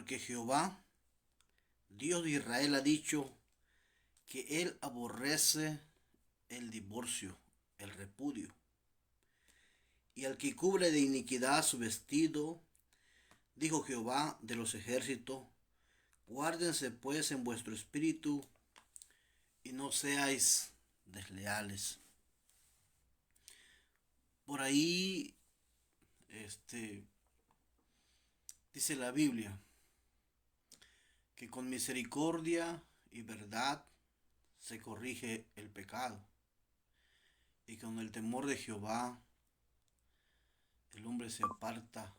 Porque Jehová, Dios de Israel, ha dicho que él aborrece el divorcio, el repudio, y al que cubre de iniquidad su vestido, dijo Jehová de los ejércitos, guárdense pues en vuestro espíritu y no seáis desleales. Por ahí, dice la Biblia que con misericordia y verdad se corrige el pecado, y con el temor de Jehová el hombre se aparta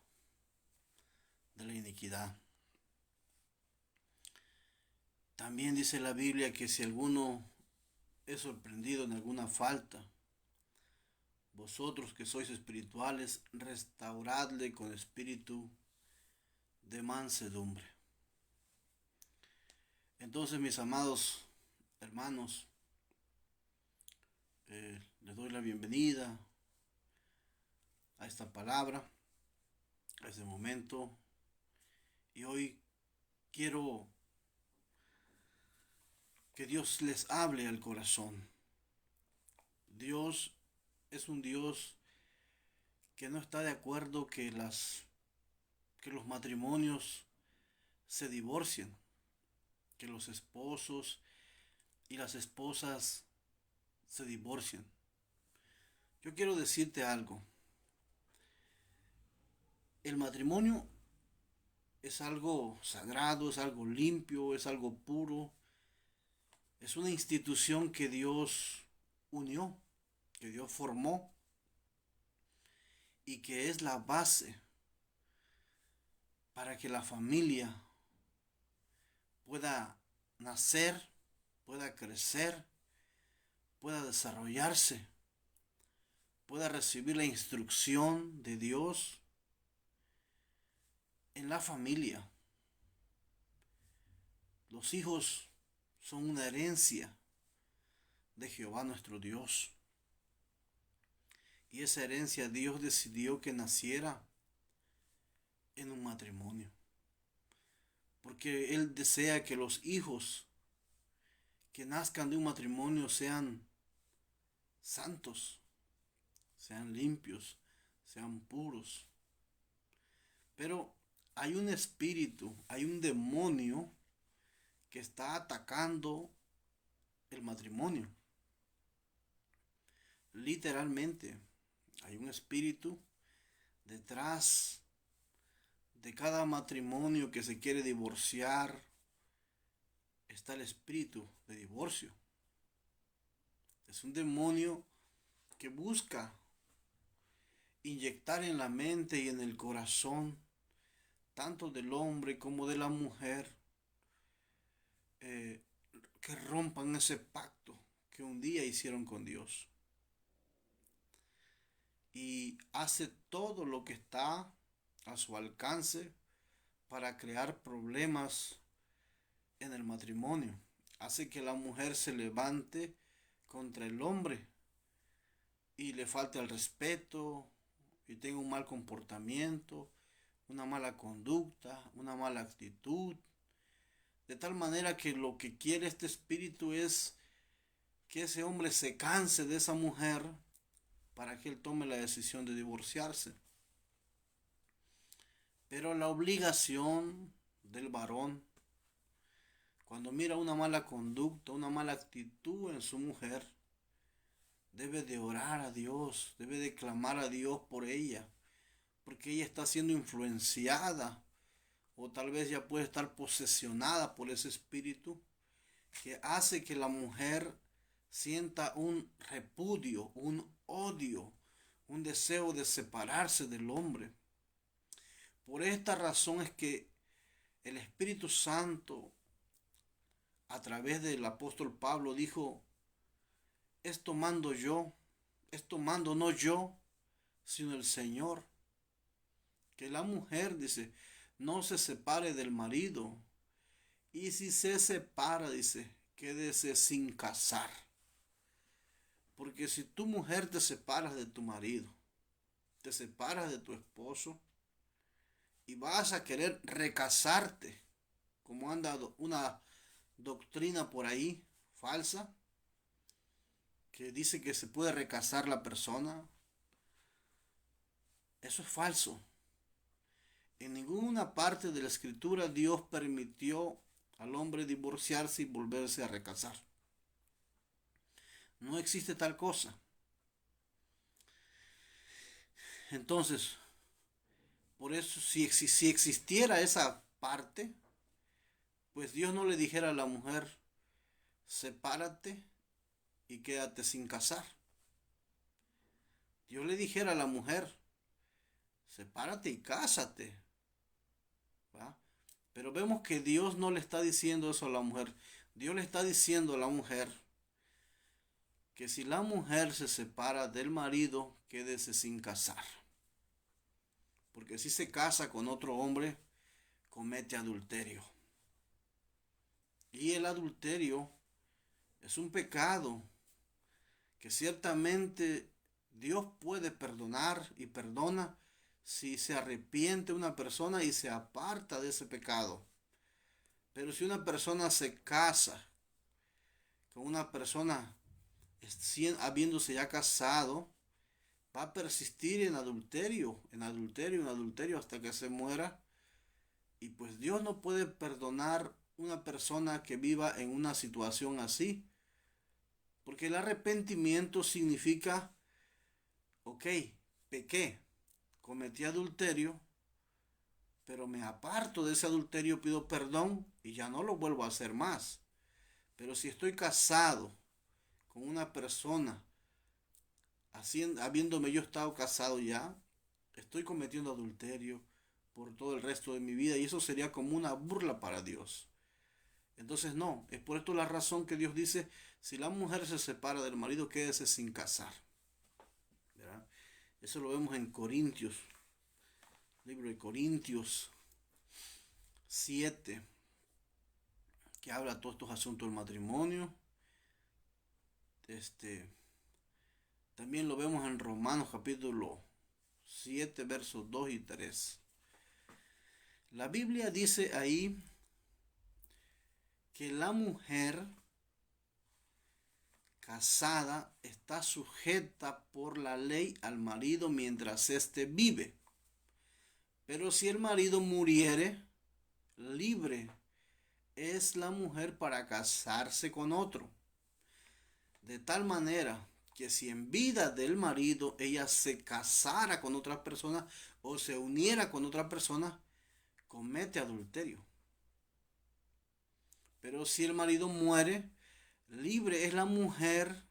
de la iniquidad. También dice la Biblia que si alguno es sorprendido en alguna falta, vosotros que sois espirituales, restauradle con espíritu de mansedumbre. Entonces, mis amados hermanos, les doy la bienvenida a esta palabra, a este momento, y hoy quiero que Dios les hable al corazón. Dios es un Dios que no está de acuerdo que los matrimonios se divorcien, que los esposos y las esposas se divorcien. Yo quiero decirte algo. El matrimonio es algo sagrado, es algo limpio, es algo puro. Es una institución que Dios unió, que Dios formó y que es la base para que la familia pueda nacer, pueda crecer, pueda desarrollarse, pueda recibir la instrucción de Dios en la familia. Los hijos son una herencia de Jehová nuestro Dios. Y esa herencia Dios decidió que naciera en un matrimonio. Porque Él desea que los hijos que nazcan de un matrimonio sean santos, sean limpios, sean puros. Pero hay un espíritu, hay un demonio que está atacando el matrimonio. Literalmente, hay un espíritu detrás de cada matrimonio que se quiere divorciar. Está el espíritu de divorcio. Es un demonio que busca inyectar en la mente y en el corazón, tanto del hombre como de la mujer, eh, que rompan ese pacto que un día hicieron con Dios. Y hace todo lo que está a su alcance para crear problemas en el matrimonio. Hace que la mujer se levante contra el hombre y le falte el respeto y tenga un mal comportamiento, una mala conducta, una mala actitud. De tal manera que lo que quiere este espíritu es que ese hombre se canse de esa mujer para que él tome la decisión de divorciarse. Pero la obligación del varón, cuando mira una mala conducta, una mala actitud en su mujer, debe de orar a Dios, debe de clamar a Dios por ella, porque ella está siendo influenciada o tal vez ya puede estar posesionada por ese espíritu que hace que la mujer sienta un repudio, un odio, un deseo de separarse del hombre. Por esta razón es que el Espíritu Santo, a través del apóstol Pablo, dijo, esto mando yo, esto mando no yo, sino el Señor. Que la mujer, dice, no se separe del marido. Y si se separa, dice, quédese sin casar. Porque si tu mujer te separas de tu marido, te separas de tu esposo, y vas a querer recasarte, como anda una doctrina por ahí falsa que dice que se puede recasar la persona. Eso es falso. En ninguna parte de la escritura Dios permitió al hombre divorciarse y volverse a recasar. No existe tal cosa. Entonces, por eso, si existiera esa parte, pues Dios no le dijera a la mujer, sepárate y quédate sin casar. Dios le dijera a la mujer, sepárate y cásate. ¿Va? Pero vemos que Dios no le está diciendo eso a la mujer. Dios le está diciendo a la mujer que si la mujer se separa del marido, quédese sin casar. Porque si se casa con otro hombre, comete adulterio. Y el adulterio es un pecado que ciertamente Dios puede perdonar y perdona si se arrepiente una persona y se aparta de ese pecado. Pero si una persona se casa con una persona habiéndose ya casado, va a persistir en adulterio, en adulterio, en adulterio hasta que se muera. Y pues Dios no puede perdonar una persona que viva en una situación así. Porque el arrepentimiento significa, ok, pequé, cometí adulterio, pero me aparto de ese adulterio, pido perdón y ya no lo vuelvo a hacer más. Pero si estoy casado con una persona, habiéndome yo estado casado ya, estoy cometiendo adulterio por todo el resto de mi vida y eso sería como una burla para Dios. Entonces no, es por esto la razón que Dios dice, si la mujer se separa del marido, quédese sin casar. ¿Verdad? Eso lo vemos en Corintios, libro de Corintios 7, que habla de todos estos asuntos del matrimonio. También lo vemos en Romanos capítulo 7, versos 2 y 3. La Biblia dice ahí que la mujer casada está sujeta por la ley al marido mientras éste vive. Pero si el marido muriere, libre es la mujer para casarse con otro. De tal manera que si en vida del marido ella se casara con otra persona o se uniera con otra persona, comete adulterio. Pero si el marido muere, libre es la mujer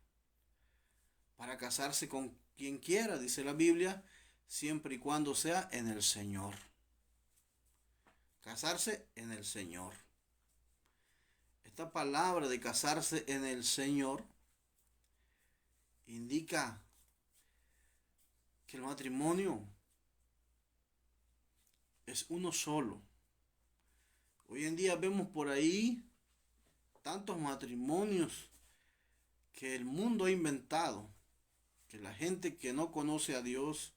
para casarse con quien quiera, dice la Biblia, siempre y cuando sea en el Señor. Casarse en el Señor. Esta palabra de casarse en el Señor indica que el matrimonio es uno solo. Hoy en día vemos por ahí tantos matrimonios que el mundo ha inventado, que la gente que no conoce a Dios,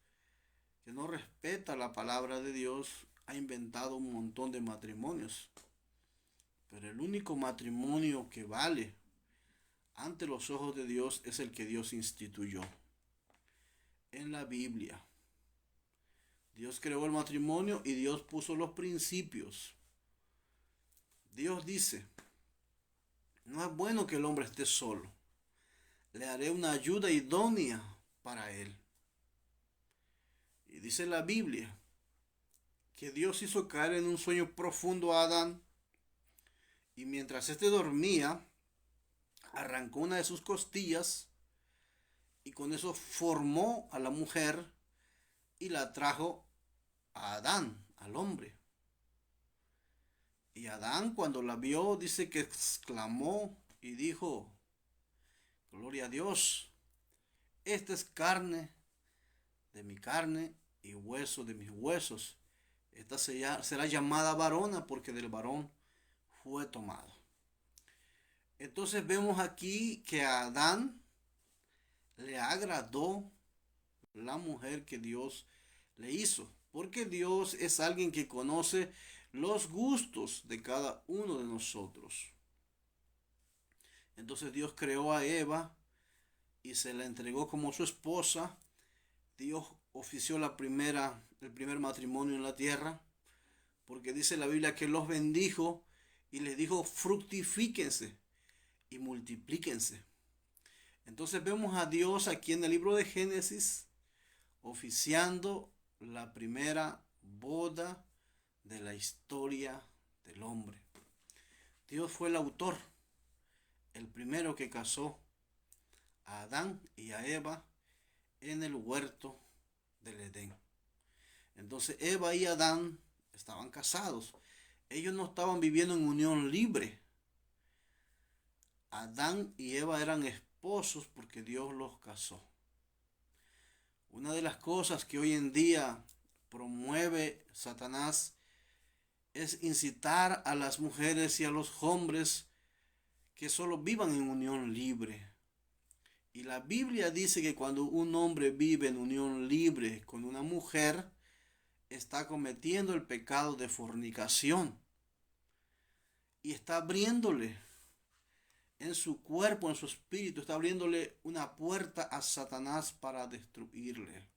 que no respeta la palabra de Dios, ha inventado un montón de matrimonios. Pero el único matrimonio que vale ante los ojos de Dios es el que Dios instituyó. En la Biblia, Dios creó el matrimonio y Dios puso los principios. Dios dice, no es bueno que el hombre esté solo. Le haré una ayuda idónea para él. Y dice la Biblia que Dios hizo caer en un sueño profundo a Adán y mientras éste dormía, arrancó una de sus costillas y con eso formó a la mujer y la trajo a Adán, al hombre. Y Adán cuando la vio dice que exclamó y dijo, gloria a Dios, esta es carne de mi carne y hueso de mis huesos. Esta será llamada varona porque del varón fue tomado. Entonces vemos aquí que a Adán le agradó la mujer que Dios le hizo. porque Dios es alguien que conoce los gustos de cada uno de nosotros. Entonces Dios creó a Eva y se la entregó como su esposa. Dios ofició el primer matrimonio en la tierra, porque dice la Biblia que los bendijo y les dijo fructifíquense y multiplíquense. Entonces vemos a Dios aquí en el libro de Génesis oficiando la primera boda de la historia del hombre. Dios fue el autor, el primero que casó a Adán y a Eva en el huerto del Edén. Entonces Eva y Adán estaban casados. Ellos no estaban viviendo en unión libre. Adán y Eva eran esposos porque Dios los casó. Una de las cosas que hoy en día promueve Satanás es incitar a las mujeres y a los hombres que solo vivan en unión libre. Y la Biblia dice que cuando un hombre vive en unión libre con una mujer, está cometiendo el pecado de fornicación y está abriéndole en su cuerpo, en su espíritu, está abriéndole una puerta a Satanás para destruirle.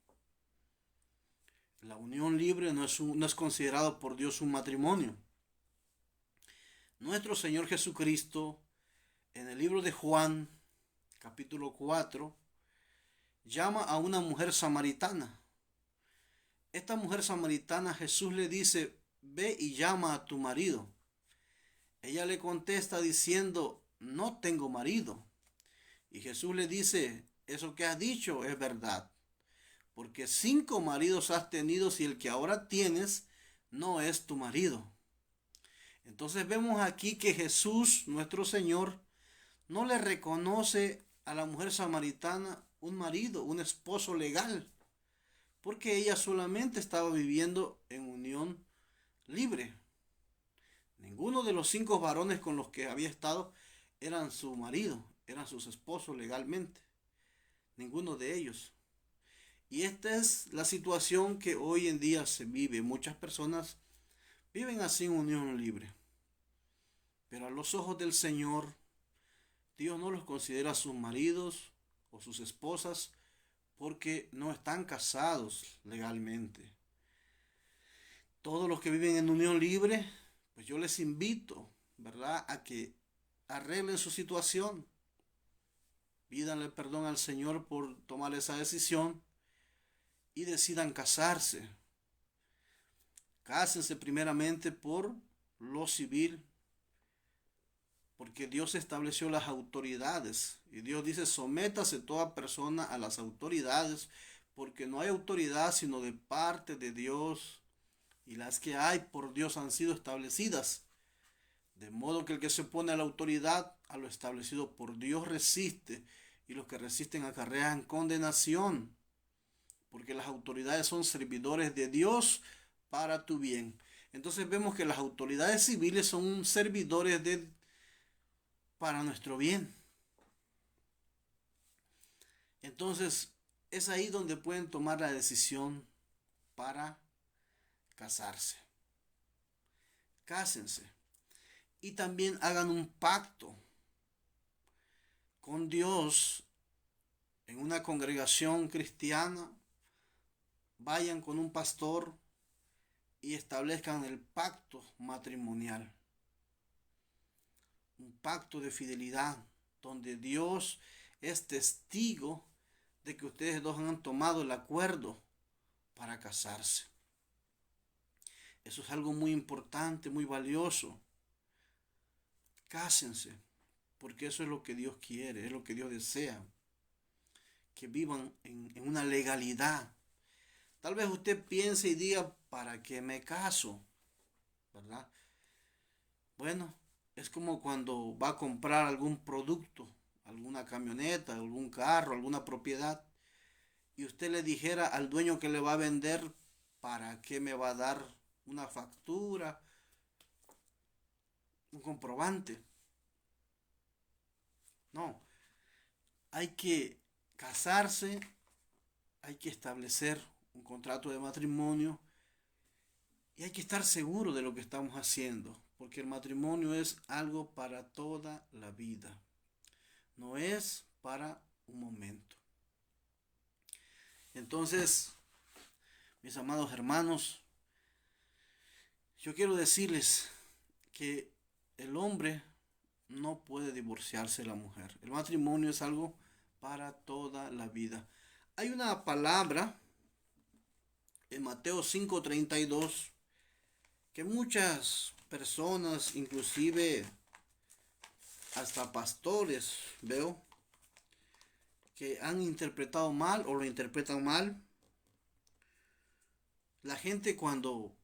La unión libre no es considerado por Dios un matrimonio. Nuestro Señor Jesucristo, en el libro de Juan, capítulo 4, llama a una mujer samaritana. Esta mujer samaritana, Jesús le dice, ve y llama a tu marido. Ella le contesta diciendo, no tengo marido. Y Jesús le dice, eso que has dicho es verdad, porque 5 maridos has tenido y el que ahora tienes no es tu marido. Entonces vemos aquí que Jesús, nuestro Señor, no le reconoce a la mujer samaritana un marido, un esposo legal, porque ella solamente estaba viviendo en unión libre. Ninguno de los 5 varones con los que había estado eran su marido, eran sus esposos legalmente. Ninguno de ellos. Y esta es la situación que hoy en día se vive. Muchas personas viven así en unión libre. Pero a los ojos del Señor, Dios no los considera sus maridos o sus esposas porque no están casados legalmente. Todos los que viven en unión libre, pues yo les invito, ¿verdad?, a que arreglen su situación. Pídanle perdón al Señor por tomar esa decisión y decidan casarse. Cásense primeramente por lo civil, porque Dios estableció las autoridades y Dios dice, sométase toda persona a las autoridades, porque no hay autoridad sino de parte de Dios, y las que hay por Dios han sido establecidas. De modo que el que se opone a la autoridad, a lo establecido por Dios resiste, y los que resisten acarrean condenación, porque las autoridades son servidores de Dios para tu bien. Entonces vemos que las autoridades civiles son servidores para nuestro bien. Entonces es ahí donde pueden tomar la decisión para casarse. Cásense. Y también hagan un pacto con Dios en una congregación cristiana. Vayan con un pastor y establezcan el pacto matrimonial. Un pacto de fidelidad donde Dios es testigo de que ustedes dos han tomado el acuerdo para casarse. Eso es algo muy importante, muy valioso. Cásense, porque eso es lo que Dios quiere, es lo que Dios desea. Que vivan en una legalidad. Tal vez usted piense y diga, ¿para qué me caso? ¿Verdad? Bueno, es como cuando va a comprar algún producto, alguna camioneta, algún carro, alguna propiedad, y usted le dijera al dueño que le va a vender, ¿para qué me va a dar una factura, un comprobante? No, hay que casarse, hay que establecer un contrato de matrimonio Y hay que estar seguro de lo que estamos haciendo, porque el matrimonio es algo para toda la vida, no es para un momento. Entonces, mis amados hermanos, yo quiero decirles que el hombre no puede divorciarse de la mujer. El matrimonio es algo para toda la vida. Hay una palabra en Mateo 5:32 que muchas personas, inclusive hasta pastores, veo, que han interpretado mal o lo interpretan mal. La gente cuando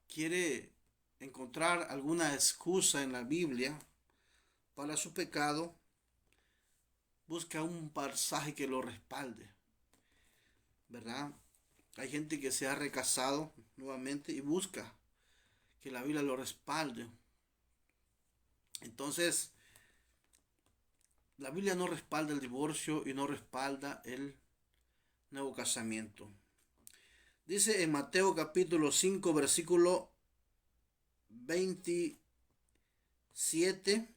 quiere encontrar alguna excusa en la Biblia para su pecado, busca un pasaje que lo respalde, ¿verdad? Hay gente que se ha recasado nuevamente y busca que la Biblia lo respalde. Entonces, la Biblia no respalda el divorcio y no respalda el nuevo casamiento. Dice en Mateo capítulo 5, versículo 27.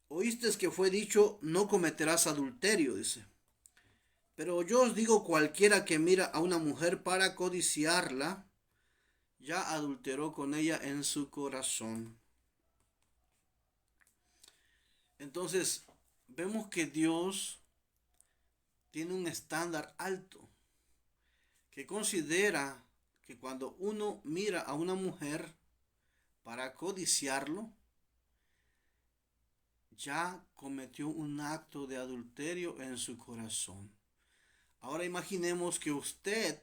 Oíste que fue dicho, no cometerás adulterio, dice. Pero yo os digo, cualquiera que mira a una mujer para codiciarla, ya adulteró con ella en su corazón. Entonces, vemos que Dios tiene un estándar alto, que considera que cuando uno mira a una mujer para codiciarlo, ya cometió un acto de adulterio en su corazón. Ahora imaginemos que usted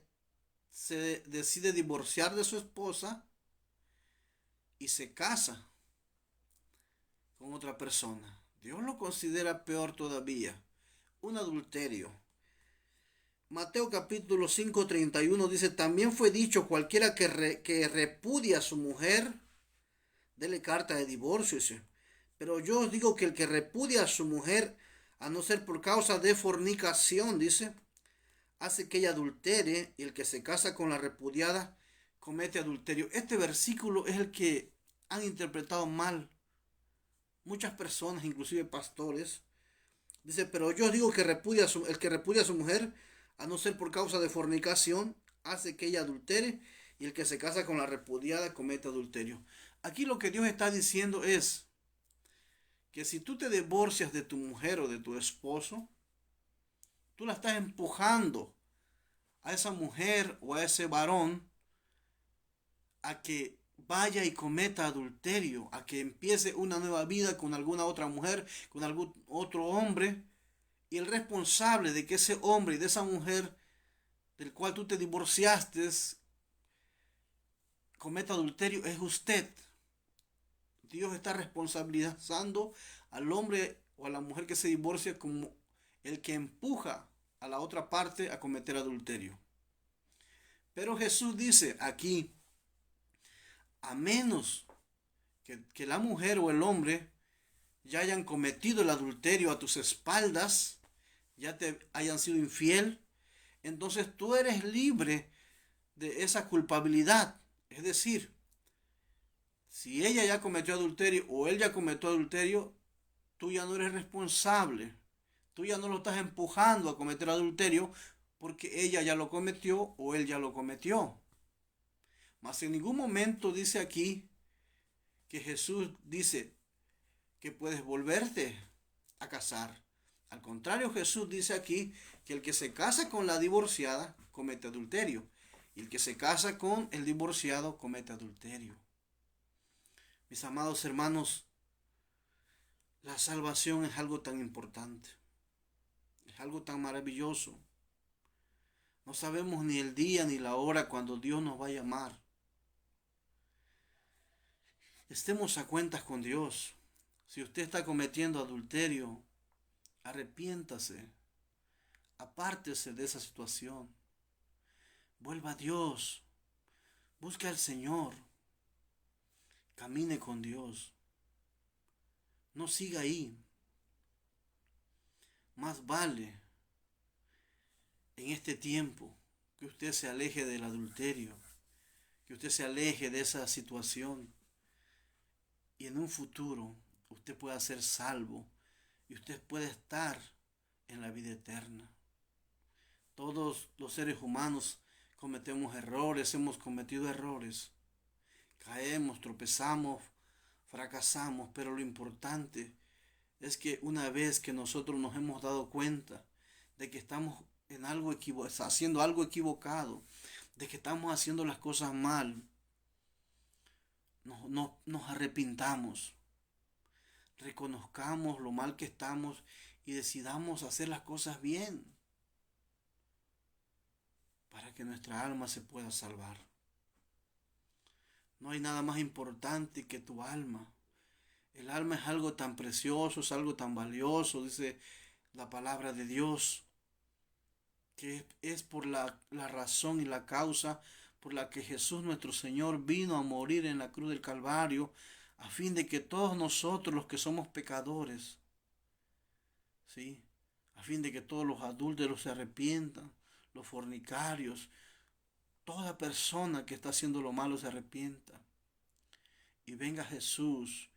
se decide divorciar de su esposa y se casa con otra persona. Dios lo considera peor todavía, un adulterio. Mateo capítulo 5:31 dice, también fue dicho, cualquiera que repudia a su mujer, dele carta de divorcio, dice. Pero yo os digo que el que repudia a su mujer, a no ser por causa de fornicación, dice, hace que ella adultere, y el que se casa con la repudiada comete adulterio. Este versículo es el que han interpretado mal muchas personas, inclusive pastores. Dice, pero yo os digo que el que repudia a su mujer, a no ser por causa de fornicación, hace que ella adultere, y el que se casa con la repudiada comete adulterio. Aquí lo que Dios está diciendo es que si tú te divorcias de tu mujer o de tu esposo, tú la estás empujando a esa mujer o a ese varón a que vaya y cometa adulterio, a que empiece una nueva vida con alguna otra mujer, con algún otro hombre, y el responsable de que ese hombre y de esa mujer del cual tú te divorciaste cometa adulterio es usted. Dios está responsabilizando al hombre o a la mujer que se divorcia como el que empuja a la otra parte a cometer adulterio. Pero Jesús dice aquí, a menos que la mujer o el hombre ya hayan cometido el adulterio a tus espaldas, ya te hayan sido infiel, entonces tú eres libre de esa culpabilidad. Es decir, si ella ya cometió adulterio o él ya cometió adulterio, tú ya no eres responsable. Tú ya no lo estás empujando a cometer adulterio porque ella ya lo cometió o él ya lo cometió. Mas en ningún momento dice aquí que Jesús dice que puedes volverte a casar. Al contrario, Jesús dice aquí que el que se casa con la divorciada comete adulterio. Y el que se casa con el divorciado comete adulterio. Mis amados hermanos, la salvación es algo tan importante. Es algo tan maravilloso. No sabemos ni el día ni la hora cuando Dios nos va a llamar. Estemos a cuentas con Dios. Si usted está cometiendo adulterio, arrepiéntase. Apártese de esa situación. Vuelva a Dios. Busque al Señor. Camine con Dios. No siga ahí. Más vale en este tiempo que usted se aleje del adulterio, que usted se aleje de esa situación y en un futuro usted pueda ser salvo y usted puede estar en la vida eterna. Todos los seres humanos cometemos errores, hemos cometido errores, caemos, tropezamos, fracasamos, pero lo importante es que una vez que nosotros nos hemos dado cuenta de que estamos en algo haciendo algo equivocado, de que estamos haciendo las cosas mal, nos arrepintamos, reconozcamos lo mal que estamos y decidamos hacer las cosas bien para que nuestra alma se pueda salvar. No hay nada más importante que tu alma. El alma es algo tan precioso, es algo tan valioso, dice la palabra de Dios, que es por la razón y la causa por la que Jesús nuestro Señor vino a morir en la cruz del Calvario, a fin de que todos nosotros los que somos pecadores, ¿sí? A fin de que todos los adúlteros se arrepientan, los fornicarios, toda persona que está haciendo lo malo se arrepienta y venga Jesús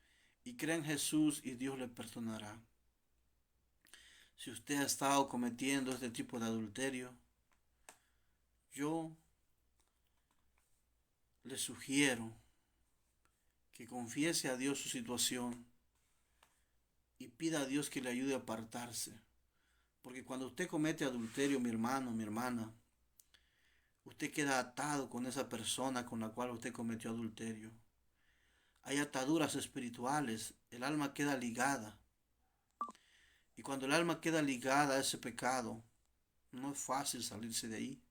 y crea en Jesús y Dios le perdonará. Si usted ha estado cometiendo este tipo de adulterio, yo le sugiero que confiese a Dios su situación y pida a Dios que le ayude a apartarse. Porque cuando usted comete adulterio, mi hermano, mi hermana, usted queda atado con esa persona con la cual usted cometió adulterio. Hay ataduras espirituales, el alma queda ligada. Y cuando el alma queda ligada a ese pecado, no es fácil salirse de ahí.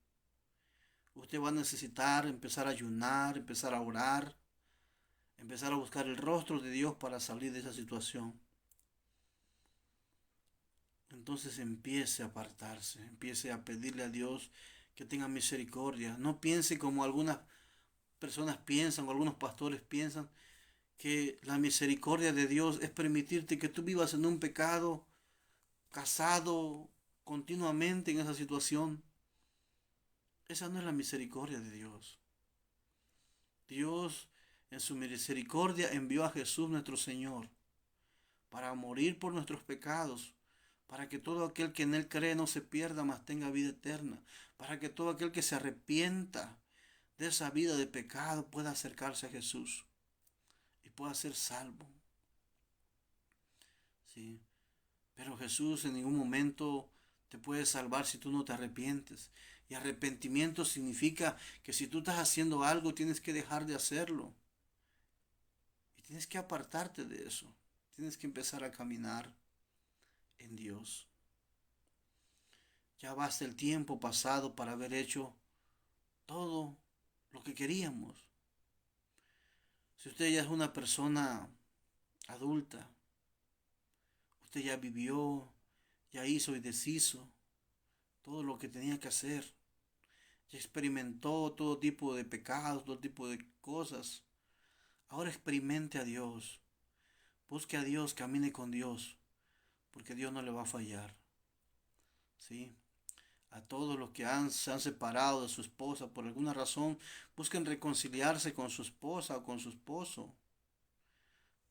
Usted va a necesitar empezar a ayunar, empezar a orar, empezar a buscar el rostro de Dios para salir de esa situación. Entonces empiece a apartarse, empiece a pedirle a Dios que tenga misericordia. No piense como algunas personas piensan o algunos pastores piensan, que la misericordia de Dios es permitirte que tú vivas en un pecado, casado continuamente en esa situación. Esa no es la misericordia de Dios. Dios en su misericordia envió a Jesús nuestro Señor para morir por nuestros pecados, para que todo aquel que en Él cree no se pierda, mas tenga vida eterna, para que todo aquel que se arrepienta de esa vida de pecado pueda acercarse a Jesús y pueda ser salvo. ¿Sí? Pero Jesús en ningún momento te puede salvar si tú no te arrepientes. Y arrepentimiento significa que si tú estás haciendo algo, tienes que dejar de hacerlo. Y tienes que apartarte de eso. Tienes que empezar a caminar en Dios. Ya basta el tiempo pasado para haber hecho todo lo que queríamos. Si usted ya es una persona adulta, usted ya vivió, ya hizo y deshizo todo lo que tenía que hacer. Ya experimentó todo tipo de pecados, todo tipo de cosas. Ahora experimente a Dios. Busque a Dios, camine con Dios, porque Dios no le va a fallar. ¿Sí? A todos los que se han separado de su esposa por alguna razón, busquen reconciliarse con su esposa o con su esposo.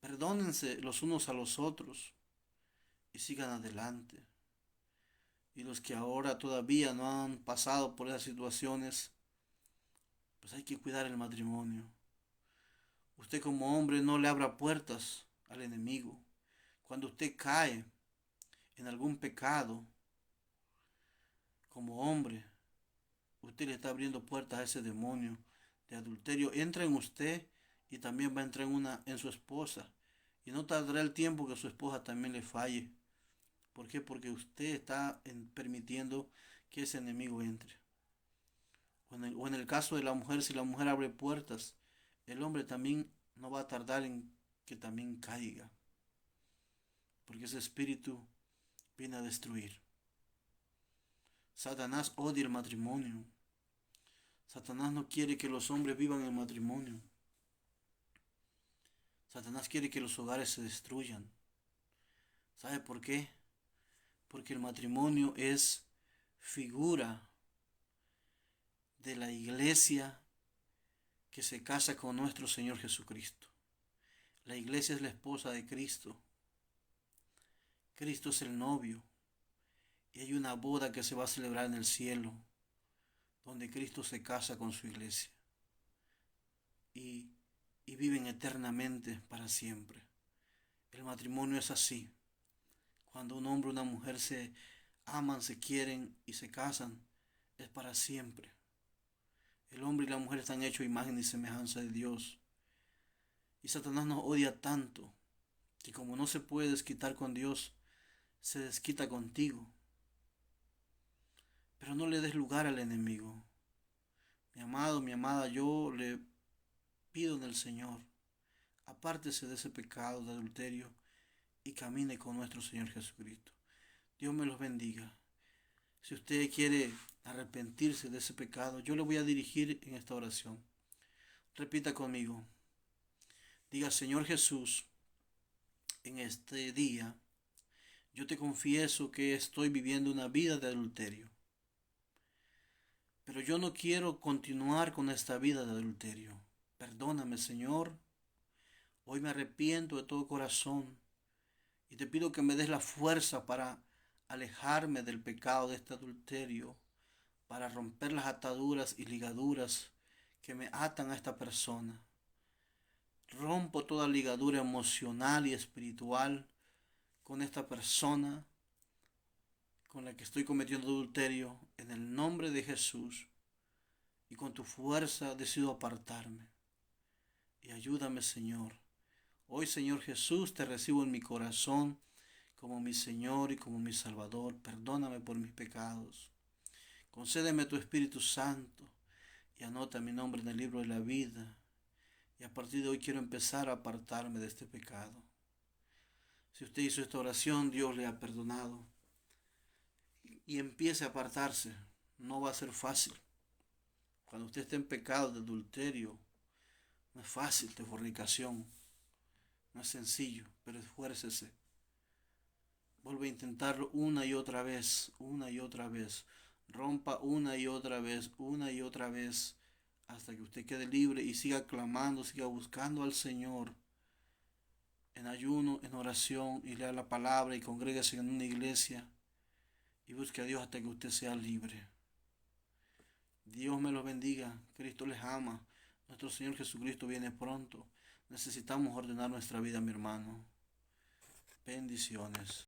Perdónense los unos a los otros y sigan adelante. Y los que ahora todavía no han pasado por esas situaciones, pues hay que cuidar el matrimonio. Usted como hombre no le abra puertas al enemigo. Cuando usted cae en algún pecado, como hombre, usted le está abriendo puertas a ese demonio de adulterio. Entra en usted y también va a entrar en su esposa. Y no tardará el tiempo que su esposa también le falle. ¿Por qué? Porque usted está permitiendo que ese enemigo entre. O en el caso de la mujer, si la mujer abre puertas, el hombre también no va a tardar en que también caiga. Porque ese espíritu viene a destruir. Satanás odia el matrimonio. Satanás no quiere que los hombres vivan en matrimonio. Satanás quiere que los hogares se destruyan. ¿Sabe por qué? Porque el matrimonio es figura de la iglesia que se casa con nuestro Señor Jesucristo. La iglesia es la esposa de Cristo. Cristo es el novio. Y hay una boda que se va a celebrar en el cielo, donde Cristo se casa con su iglesia. Y viven eternamente para siempre. El matrimonio es así. Cuando un hombre y una mujer se aman, se quieren y se casan, es para siempre. El hombre y la mujer están hechos a imagen y semejanza de Dios. Y Satanás nos odia tanto que como no se puede desquitar con Dios, se desquita contigo. Pero no le des lugar al enemigo. Mi amado, mi amada, yo le pido en el Señor, apártese de ese pecado de adulterio y camine con nuestro Señor Jesucristo. Dios me los bendiga. Si usted quiere arrepentirse de ese pecado, yo le voy a dirigir en esta oración. Repita conmigo. Diga: Señor Jesús, en este día yo te confieso que estoy viviendo una vida de adulterio. Pero yo no quiero continuar con esta vida de adulterio. Perdóname, Señor. Hoy me arrepiento de todo corazón y te pido que me des la fuerza para alejarme del pecado de este adulterio, para romper las ataduras y ligaduras que me atan a esta persona. Rompo toda ligadura emocional y espiritual con esta persona con la que estoy cometiendo adulterio, en el nombre de Jesús, y con tu fuerza decido apartarme. Y ayúdame, Señor. Hoy, Señor Jesús, te recibo en mi corazón como mi Señor y como mi Salvador. Perdóname por mis pecados. Concédeme tu Espíritu Santo y anota mi nombre en el libro de la vida. Y a partir de hoy quiero empezar a apartarme de este pecado. Si usted hizo esta oración, Dios le ha perdonado. Y empiece a apartarse. No va a ser fácil. Cuando usted esté en pecado de adulterio, no es fácil, de fornicación. No es sencillo, pero esfuércese. Vuelve a intentarlo una y otra vez, una y otra vez. Rompa una y otra vez, hasta que usted quede libre y siga clamando, siga buscando al Señor en ayuno, en oración, y lea la palabra y congréguese en una iglesia y busque a Dios hasta que usted sea libre. Dios me los bendiga. Cristo les ama. Nuestro Señor Jesucristo viene pronto. Necesitamos ordenar nuestra vida, mi hermano. Bendiciones.